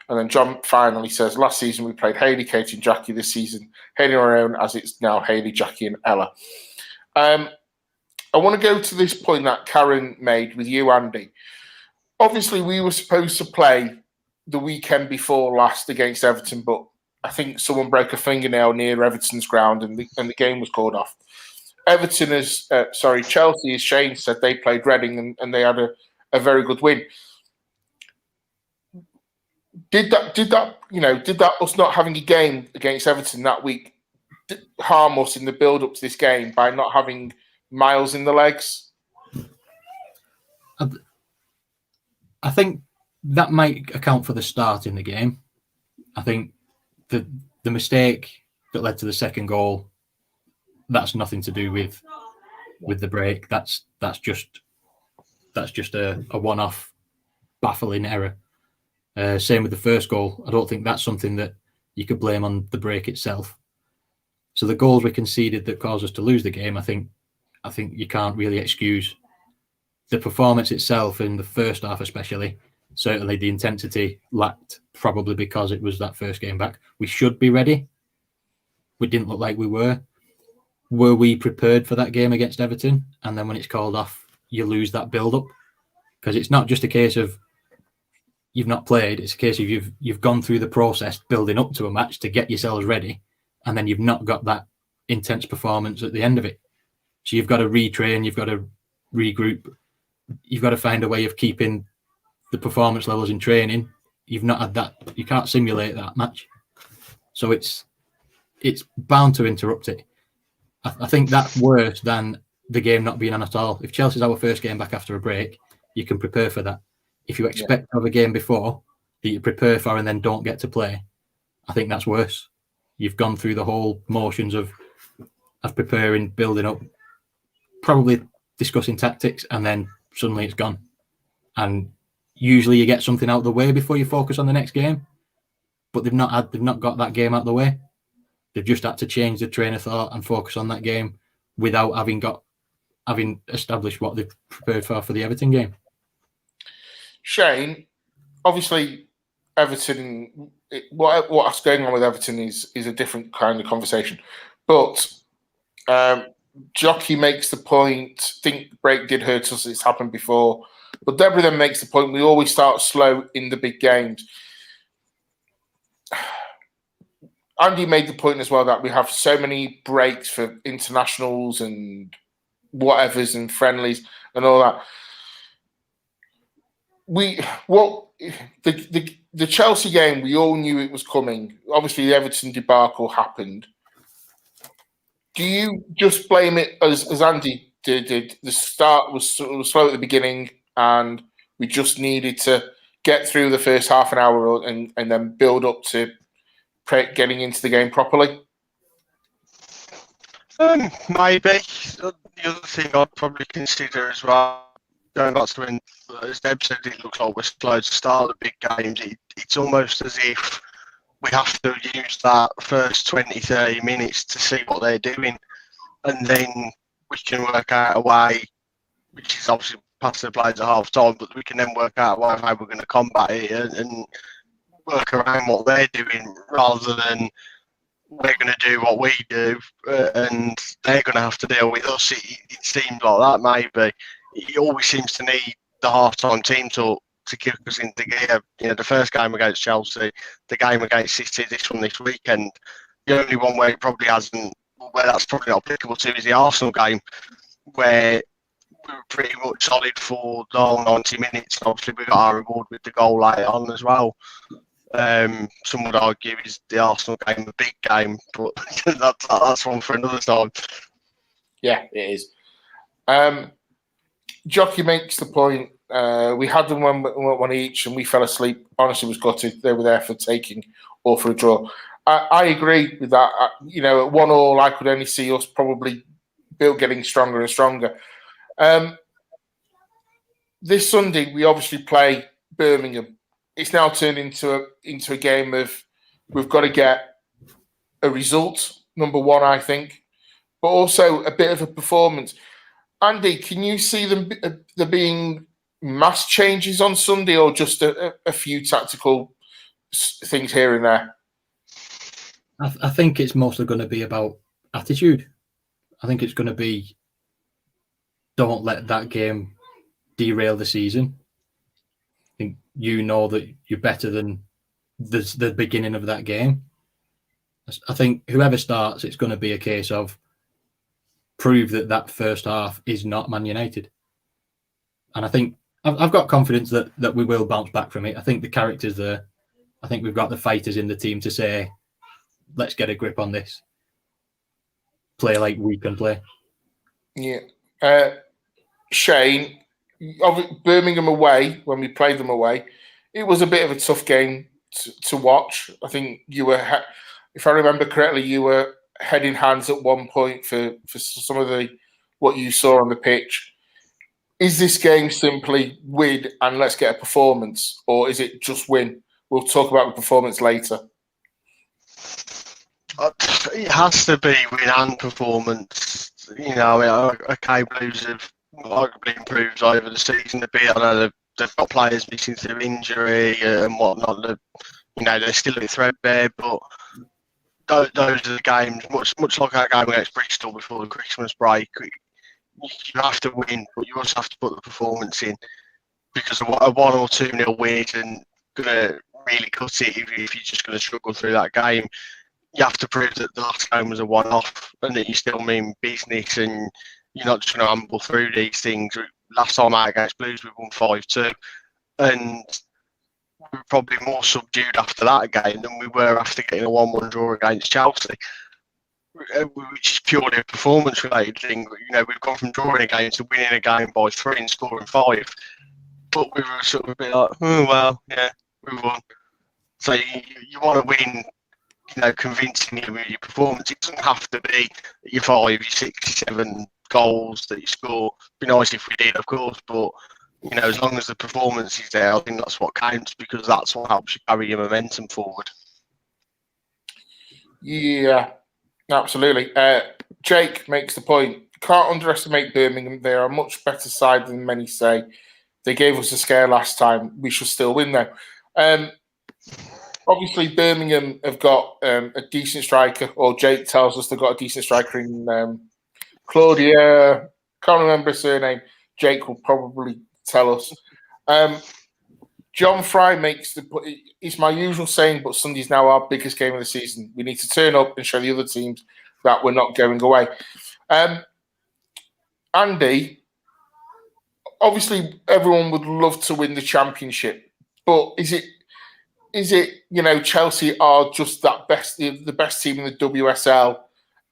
And then John finally says, last season we played Hayley, Katie and Jackie. This season, Hayley on her own, as it's now Hayley, Jackie and Ella. I want to go to this point that Karen made with you, Andy. Obviously, we were supposed to play the weekend before last against Everton, but I think someone broke a fingernail near Everton's ground and the game was called off. Chelsea, as Shane said, they played Reading and they had a very good win. Did that us not having a game against Everton that week harm us in the build up to this game by not having miles in the legs? I think that might account for the start in the game. I think the mistake that led to the second goal, that's nothing to do with with the break. That's just a one-off baffling error. Same with the first goal. I don't think that's something that you could blame on the break itself. So the goals we conceded that caused us to lose the game, I think you can't really excuse the performance itself in the first half, especially. Certainly the intensity lacked, probably because it was that first game back. We should be ready. We didn't look like we were. Were we prepared for that game against Everton? And then when it's called off, you lose that build-up. Because it's not just a case of you've not played, it's a case of you've gone through the process building up to a match to get yourselves ready, and then you've not got that intense performance at the end of it. So you've got to retrain, you've got to regroup, you've got to find a way of keeping the performance levels in training. You've not had that. You can't simulate that match. So it's bound to interrupt it. I think that's worse than the game not being on at all. If Chelsea's our first game back after a break, you can prepare for that. If you expect to have a game before that you prepare for and then don't get to play, I think that's worse. You've gone through the whole motions of preparing, building up, probably discussing tactics, and then suddenly it's gone. And usually you get something out of the way before you focus on the next game. But they've not got that game out of the way. They've just had to change the train of thought and focus on that game without having established what they've prepared for the Everton game. Shane, obviously, Everton. What's going on with Everton is a different kind of conversation. But Jockey makes the point. Think break did hurt us. It's happened before. But Deborah then makes the point. We always start slow in the big games. Andy made the point as well that we have so many breaks for internationals and whatevers and friendlies and all that. The Chelsea game, we all knew it was coming. Obviously, the Everton debacle happened. Do you just blame it as Andy did? The start was slow at the beginning, and we just needed to get through the first half an hour and then build up to getting into the game properly? Maybe. The other thing I'd probably consider as well, going back to when, as Deb said, it looks like we're slow to start the big games. It's almost as if we have to use that first 20, 30 minutes to see what they're doing. And then we can work out a way, which is obviously past the players at half time, but we can then work out a way of how we're going to combat it and work around what they're doing rather than we're going to do what we do and they're going to have to deal with us. It seems like that maybe. It always seems to need the half-time team talk to kick us into gear. You know, the first game against Chelsea, the game against City, this weekend, the only one where it probably hasn't, where that's probably not applicable to is the Arsenal game, where we were pretty much solid for the whole 90 minutes. Obviously, we got our reward with the goal later on as well. Some would argue is the Arsenal game a big game, but that's one for another time. Yeah, it is. Jockey makes the point. We had them one each, and we fell asleep. Honestly, was gutted. They were there for taking or for a draw. I agree with that. At 1-1, I could only see us probably getting stronger and stronger. This Sunday, we obviously play Birmingham. It's now turned into a game of we've got to get a result, number one, I think, but also a bit of a performance. Andy, can you see there being mass changes on Sunday or just a few tactical things here and there? I think it's mostly going to be about attitude. I think it's going to be don't let that game derail the season. I think you know that you're better than the beginning of that game. I think whoever starts, it's going to be a case of prove that first half is not Man United. And I think I've got confidence that we will bounce back from it. I think the character's there. I think we've got the fighters in the team to say, let's get a grip on this. Play like we can play. Yeah. Shane, Birmingham away, when we played them away, it was a bit of a tough game to watch. I think you were, if I remember correctly, you were head in hands at one point for some of the what you saw on the pitch. Is this game simply win and let's get a performance, or is it just win? We'll talk about the performance later. It has to be win and performance. Okay, Blues have arguably improved over the season a bit. I know they've got players missing through injury and whatnot. They're still a bit threadbare, but those are the games, much like our game against Bristol before the Christmas break. You have to win, but you also have to put the performance in, because a 1 or 2-0 win isn't going to really cut it if you're just going to struggle through that game. You have to prove that the last game was a one-off and that you still mean business and you're not just going to amble through these things. Last time out against Blues, we won 5-2, and we were probably more subdued after that game than we were after getting a 1-1 draw against Chelsea, which is purely a performance-related thing. We've gone from drawing a game to winning a game by 3 and scoring 5, but we were sort of a bit like, oh well, yeah, we won. So you want to win, convincingly with your performance. It doesn't have to be your 5, your 6, 7 goals that you score. It'd be nice if we did, of course, but as long as the performance is there, I think that's what counts, because that's what helps you carry your momentum forward. Yeah. Absolutely. Jake makes the point. Can't underestimate Birmingham. They are a much better side than many say. They gave us a scare last time. We should still win though. Obviously, Birmingham have got a decent striker, or Jake tells us they've got a decent striker in Claudia. Can't remember his surname. Jake will probably tell us. John Fry makes the point. It's my usual saying, but Sunday's now our biggest game of the season. We need to turn up and show the other teams that we're not going away. Andy, obviously everyone would love to win the championship, but is it Chelsea are just the best team in the WSL,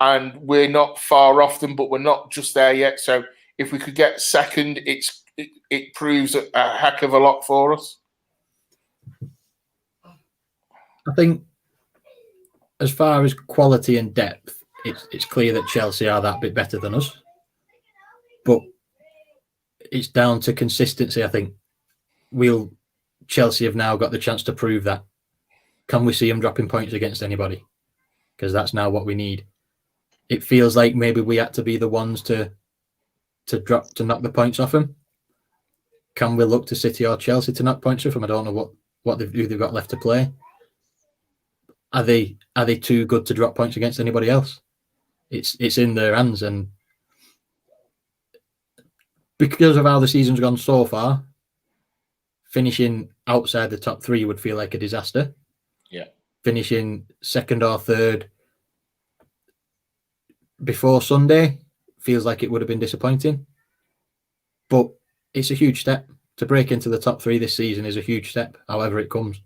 and we're not far off them, but we're not just there yet. So if we could get second, it proves a heck of a lot for us. I think as far as quality and depth, it's clear that Chelsea are that bit better than us. But it's down to consistency, I think. Chelsea have now got the chance to prove that. Can we see them dropping points against anybody? Because that's now what we need. It feels like maybe we had to be the ones to knock the points off them. Can we look to City or Chelsea to knock points off them? I don't know who they've got left to play. Are they too good to drop points against anybody else? It's in their hands, and because of how the season's gone so far, finishing outside the top 3 would feel like a disaster. Yeah. Finishing second or third before Sunday feels like it would have been disappointing. But it's a huge step. To break into the top 3 this season is a huge step, however it comes.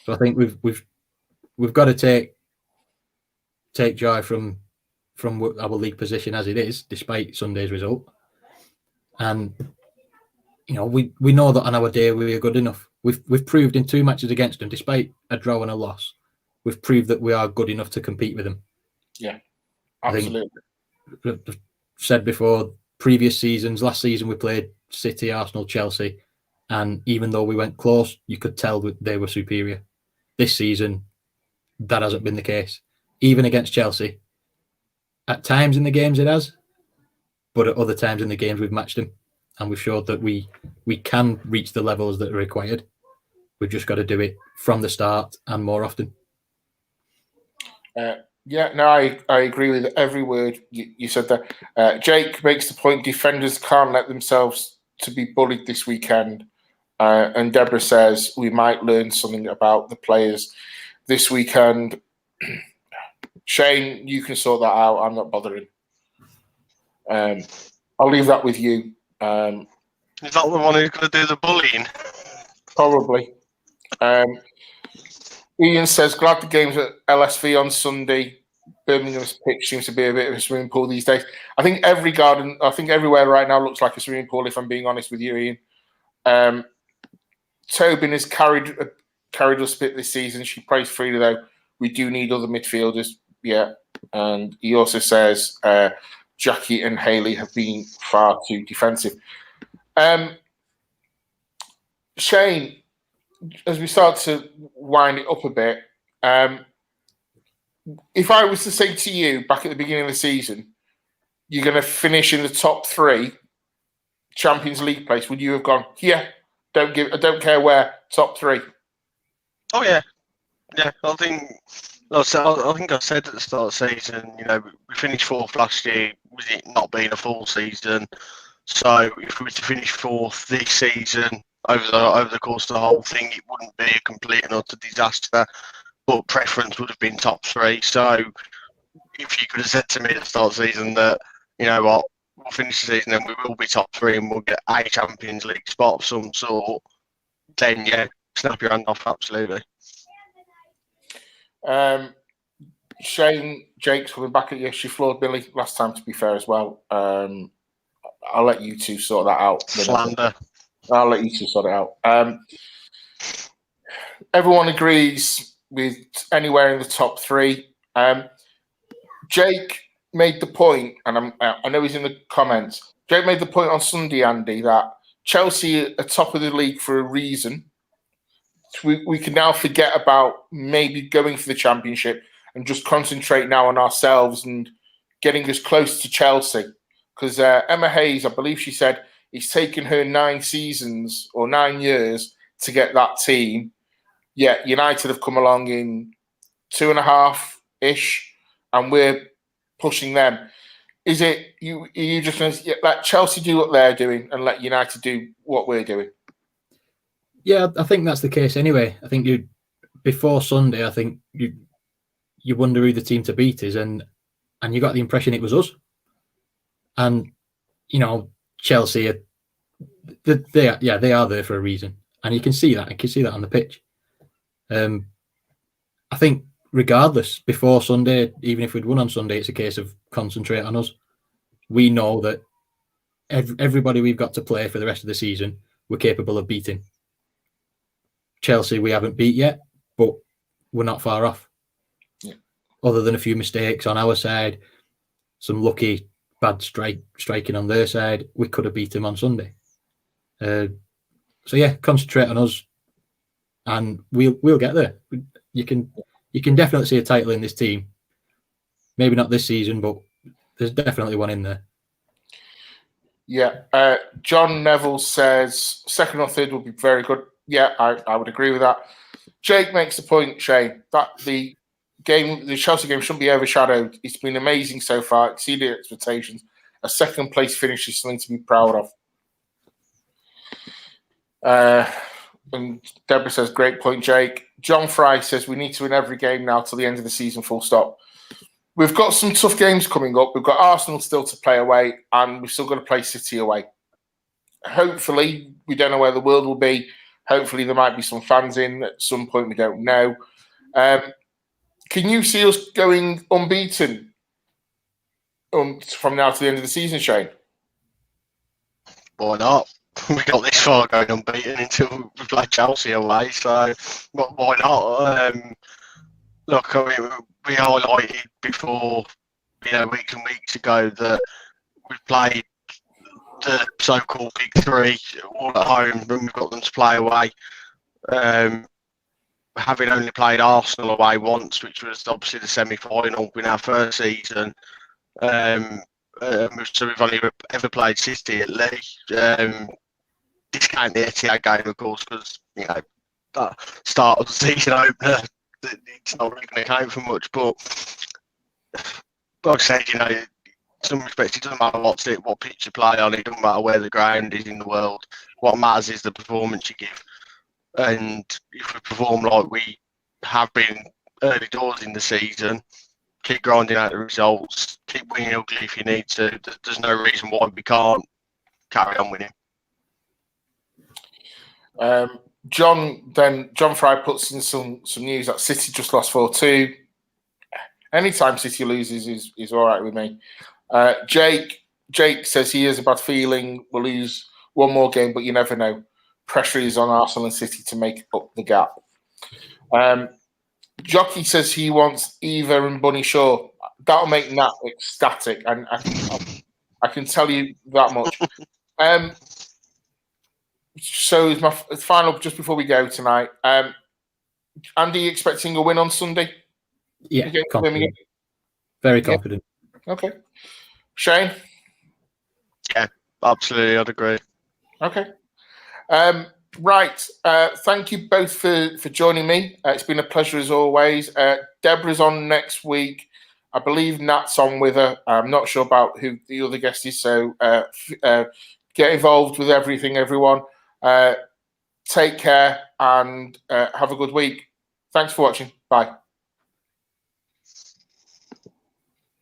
So I think we've got to take joy from our league position as it is, despite Sunday's result. And we know that on our day we are good enough. We've proved in 2 matches against them, despite a draw and a loss, we've proved that we are good enough to compete with them. Yeah, absolutely. I've said before, previous seasons, last season we played City, Arsenal, Chelsea, and even though we went close, you could tell that they were superior. This season, that hasn't been the case. Even against Chelsea, at times in the games it has, but at other times in the games we've matched them, and we've showed that we can reach the levels that are required. We've just got to do it from the start and more often. I agree with every word you said there. Jake makes the point, defenders can't let themselves to be bullied this weekend. And Deborah says we might learn something about the players this weekend. Shane, you can sort that out. I'm not bothering. I'll leave that with you. Is that the one who's going to do the bullying? Probably. Ian says, glad the game's at LSV on Sunday. Birmingham's pitch seems to be a bit of a swimming pool these days. I think everywhere right now looks like a swimming pool, if I'm being honest with you, Ian. Tobin has carried us a bit this season. She praised Frida, though. We do need other midfielders. Yeah. And he also says, Jackie and Hayley have been far too defensive. Shane, as we start to wind it up a bit, if I was to say to you back at the beginning of the season, you're going to finish in the top 3 Champions League place, would you have gone, I don't care where, top 3? Oh yeah. I think I said at the start of the season, we finished 4th last year with it not being a full season. So if we were to finish 4th this season over the course of the whole thing, it wouldn't be a complete and utter disaster. But preference would have been top 3. So if you could have said to me at the start of the season that, you know what, we'll finish the season and we will be top 3 and we'll get a Champions League spot of some sort, then yeah, snap your hand off, absolutely. Shane, Jake's coming back at you. She floored Billy last time, to be fair, as well. I'll let you two sort that out. Slander. I'll let you two sort it out. Everyone agrees with anywhere in the top 3. Jake made the point, and I know he's in the comments. Jake made the point on Sunday, Andy, that Chelsea are top of the league for a reason. We can now forget about maybe going for the championship and just concentrate now on ourselves and getting us close to Chelsea. Because Emma Hayes, I believe she said, it's taken her 9 seasons or 9 years to get that team. Yeah, United have come along in 2.5-ish, and we're pushing them. Is it you just going to let Chelsea do what they're doing and let United do what we're doing? Yeah, I think that's the case anyway. I think before Sunday, I think you wonder who the team to beat is, and you got the impression it was us. And Chelsea, they are there for a reason, and you can see that. You can see that on the pitch. I think regardless, before Sunday, even if we'd won on Sunday, it's a case of concentrate on us. We know that everybody we've got to play for the rest of the season, we're capable of beating. Chelsea, we haven't beat yet, but we're not far off. Yeah. Other than a few mistakes on our side, some lucky bad striking on their side, we could have beat them on Sunday. So yeah, concentrate on us, and we'll get there. You can definitely see a title in this team. Maybe not this season, but there's definitely one in there. Yeah. John Neville says 2nd or 3rd would be very good. Yeah, I would agree with that. Jake makes the point, Shane, that the Chelsea game shouldn't be overshadowed. It's been amazing so far, exceeded expectations. A 2nd place finish is something to be proud of. And Deborah says, great point, Jake. John Fry says, we need to win every game now till the end of the season, full stop. We've got some tough games coming up. We've got Arsenal still to play away, and we've still got to play City away. Hopefully, we don't know where the world will be. Hopefully, there might be some fans in at some point. We don't know. Can you see us going unbeaten from now to the end of the season, Shane? Why not? We got this far going unbeaten until we play Chelsea away, so why not? Look, I mean, we highlighted before, weeks and weeks ago that we played the so-called Big 3 all at home, and we've got them to play away. Having only played Arsenal away once, which was obviously the semi-final in our first season, so we've only ever played City at Lee. Discount the Etihad game, of course, because that start of the season opener, it's not really going to count for much. But like I said, in some respects, it doesn't matter what pitch you play on. It doesn't matter where the ground is in the world. What matters is the performance you give. And if we perform like we have been early doors in the season, keep grinding out the results, keep winning ugly if you need to. There's no reason why we can't carry on winning. John Fry puts in some news that City just lost 4-2. Anytime City loses is all right with me. Jake says he has a bad feeling we'll lose one more game, but you never know. Pressure is on Arsenal and City to make up the gap. Jockey says he wants Eva and Bunny Shaw. That'll make Nat ecstatic, and I think I can tell you that much. So is my final, just before we go tonight. Andy, expecting a win on Sunday? Yeah, Against confident. Birmingham? Very confident. Okay. Shane? Yeah, absolutely. I'd agree. Okay. Right. Thank you both for joining me. It's been a pleasure as always. Deborah's on next week. I believe Nat's on with her. I'm not sure about who the other guest is, so get involved with everything, everyone. Take care and have a good week. Thanks for watching. Bye.